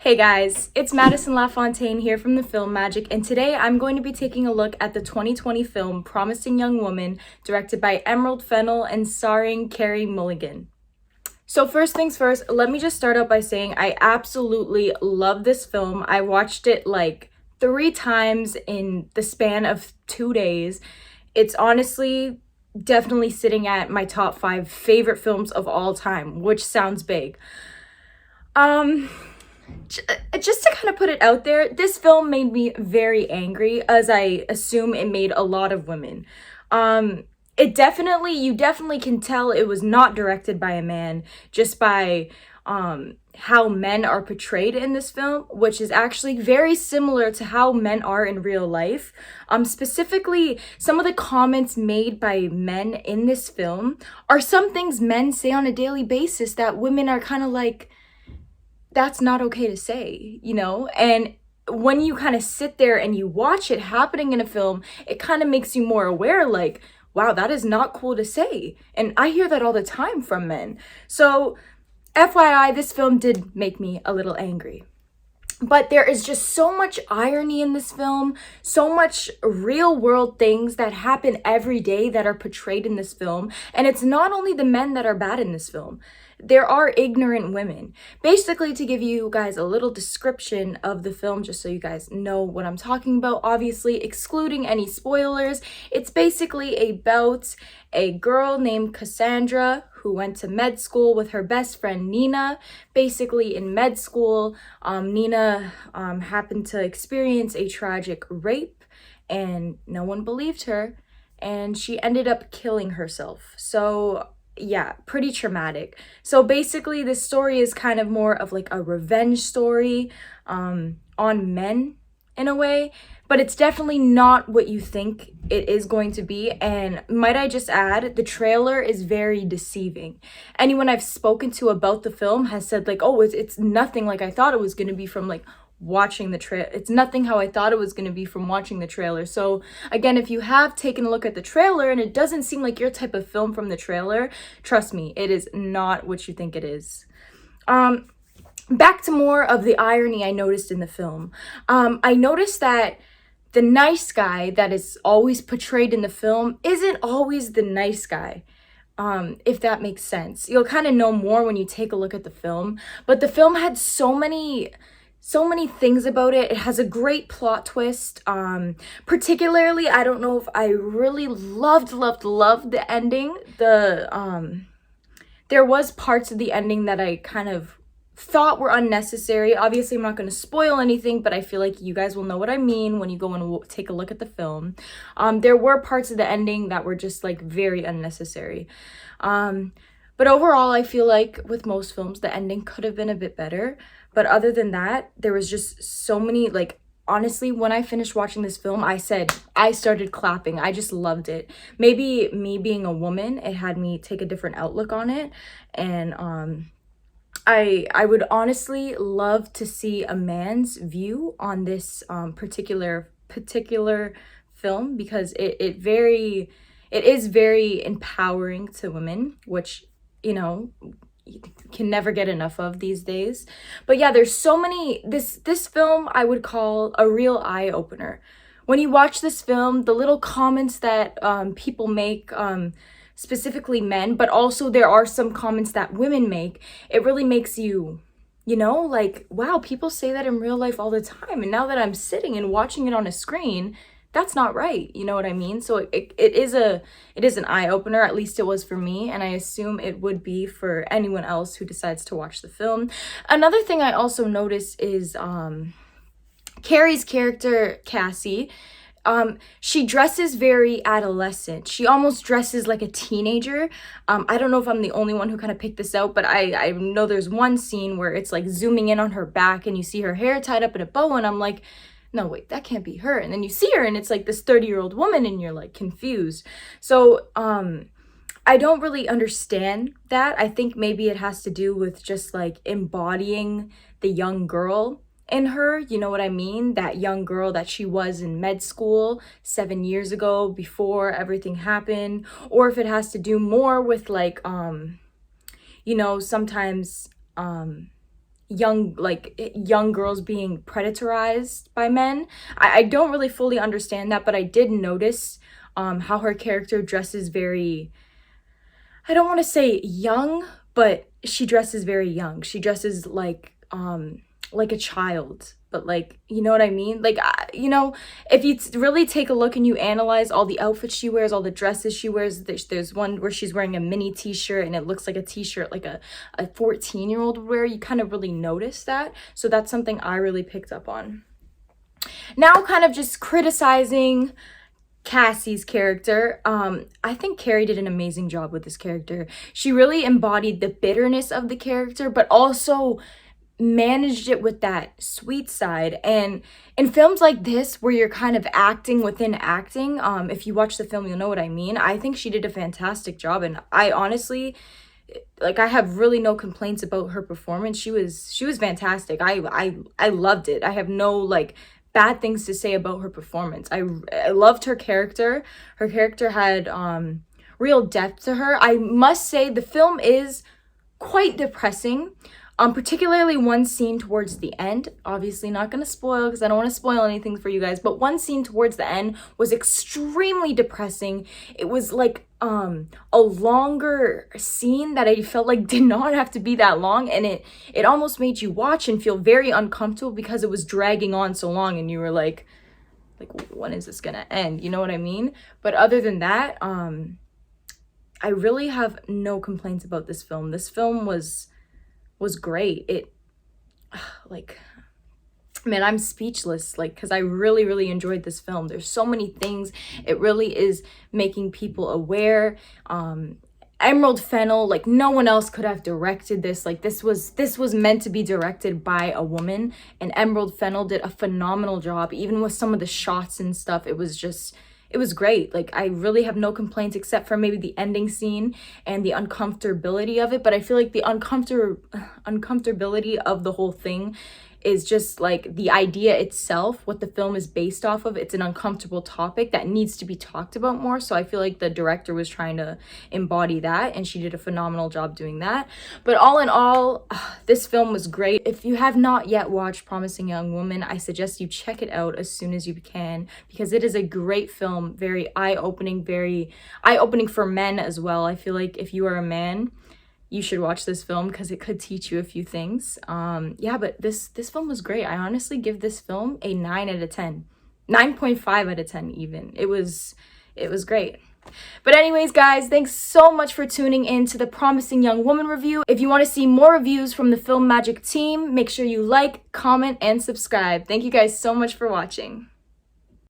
Hey guys, it's Madison LaFontaine here from the Film Magic, and today I'm going to be taking a look at the 2020 film Promising Young Woman, directed by Emerald Fennell and starring Carey Mulligan. So first things first, let me just start out by saying I absolutely love this film. I watched it like 3 times in the span of 2 days. It's honestly definitely sitting at my top 5 favorite films of all time, which sounds big. Um, just to kind of put it out there, this film made me very angry, as I assume it made a lot of women. Um, you definitely can tell it was not directed by a man just by how men are portrayed in this film, which is actually very similar to how men are in real life. Specifically, some of the comments made by men in this film are some things men say on a daily basis that women are kind of like, that's not okay to say, you know? And when you kind of sit there and you watch it happening in a film, it kind of makes you more aware, like, wow, that is not cool to say. And I hear that all the time from men. So, FYI, this film did make me a little angry. But there is just so much irony in this film, so much real world things that happen every day that are portrayed in this film. And it's not only the men that are bad in this film, there are ignorant women. Basically, to give you guys a little description of the film, just so you guys know what I'm talking about, obviously excluding any spoilers, it's basically about a girl named Cassandra who went to med school with her best friend Nina. Basically, in med school, Nina happened to experience a tragic rape, and no one believed her, and she ended up killing herself. So, yeah, pretty traumatic. So basically, this story is kind of more of like a revenge story on men in a way, but it's definitely not what you think it is going to be. And might I just add, the trailer is very deceiving. Anyone I've spoken to about the film has said like, oh, it's nothing like I thought it was going to be from like watching the trailer. It's nothing how I thought it was going to be from watching the trailer. So again, if you have taken a look at the trailer and it doesn't seem like your type of film from the trailer, trust me, it is not what you think it is. Back to more of the irony I noticed in the film. I noticed that the nice guy that is always portrayed in the film isn't always the nice guy. If that makes sense. You'll kind of know more when you take a look at the film. But the film had so many things about it. It has a great plot twist. Particularly, I don't know if I really loved the ending. There was parts of the ending that I kind of thought were unnecessary. Obviously, I'm not going to spoil anything, but I feel like you guys will know what I mean when you go and take a look at the film. There were parts of the ending that were just like very unnecessary. But overall, I feel like with most films, the ending could have been a bit better. But other than that, there was just so many, like, honestly, when I finished watching this film, I started clapping. I just loved it. Maybe me being a woman, it had me take a different outlook on it. And I would honestly love to see a man's view on this particular film, because it is very empowering to women, which, you know, you can never get enough of these days. But yeah, there's so many. This film I would call a real eye opener. When you watch this film, the little comments that people make, specifically men, but also there are some comments that women make, it really makes you, you know, like, wow, people say that in real life all the time. And now that I'm sitting and watching it on a screen, that's not right. You know what I mean? So it is an eye opener. At least it was for me, and I assume it would be for anyone else who decides to watch the film. Another thing I also noticed is Carrie's character Cassie. She dresses very adolescent. She almost dresses like a teenager. I don't know if I'm the only one who kind of picked this out, but I know there's one scene where it's like zooming in on her back and you see her hair tied up in a bow, and I'm like, no, wait, that can't be her. And then you see her and it's like this 30-year-old woman and you're like confused. So, I don't really understand that. I think maybe it has to do with just like embodying the young girl in her, you know what I mean? That young girl that she was in med school 7 years ago before everything happened. Or if it has to do more with like, you know, sometimes young girls being predatorized by men. I don't really fully understand that, but I did notice how her character dresses very, I don't want to say young, but she dresses very young. She dresses like a child, but like, you know what I mean? Like, if you really take a look and you analyze all the outfits she wears, all the dresses she wears, there's one where she's wearing a mini t-shirt and it looks like a t-shirt like a 14-year-old would wear. You kind of really notice that. So that's something I really picked up on. Now, kind of just criticizing Cassie's character. I think Carrie did an amazing job with this character. She really embodied the bitterness of the character, but also managed it with that sweet side. And in films like this where you're kind of acting within acting, if you watch the film you'll know what I mean. I think she did a fantastic job, and I honestly, like, I have really no complaints about her performance. She was fantastic. I loved it. I have no like bad things to say about her performance. I loved her character. Her character had real depth to her. I must say the film is quite depressing. Particularly one scene towards the end. Obviously not gonna spoil because I don't want to spoil anything for you guys, but one scene towards the end was extremely depressing. It was like a longer scene that I felt like did not have to be that long, and it almost made you watch and feel very uncomfortable because it was dragging on so long and you were like when is this gonna end? You know what I mean? But other than that, I really have no complaints about this film. This film was great. It like, man, I'm speechless, like, because I really enjoyed this film. There's so many things. It really is making people aware. Emerald Fennell, like, no one else could have directed this. Like, this was meant to be directed by a woman, and Emerald Fennell did a phenomenal job. Even with some of the shots and stuff, it was great. Like, I really have no complaints except for maybe the ending scene and the uncomfortability of it. But I feel like the uncomfortability of the whole thing is just like the idea itself, what the film is based off of. It's an uncomfortable topic that needs to be talked about more. So I feel like the director was trying to embody that, and she did a phenomenal job doing that. But all in all, this film was great. If you have not yet watched Promising Young Woman, I suggest you check it out as soon as you can, because it is a great film, very eye-opening for men as well. I feel like if you are a man, you should watch this film because it could teach you a few things. Yeah, but this film was great. I honestly give this film a 9 out of 10. 9.5 out of 10 even. It was great. But anyways, guys, thanks so much for tuning in to the Promising Young Woman review. If you want to see more reviews from the Film Magic team, make sure you like, comment, and subscribe. Thank you guys so much for watching.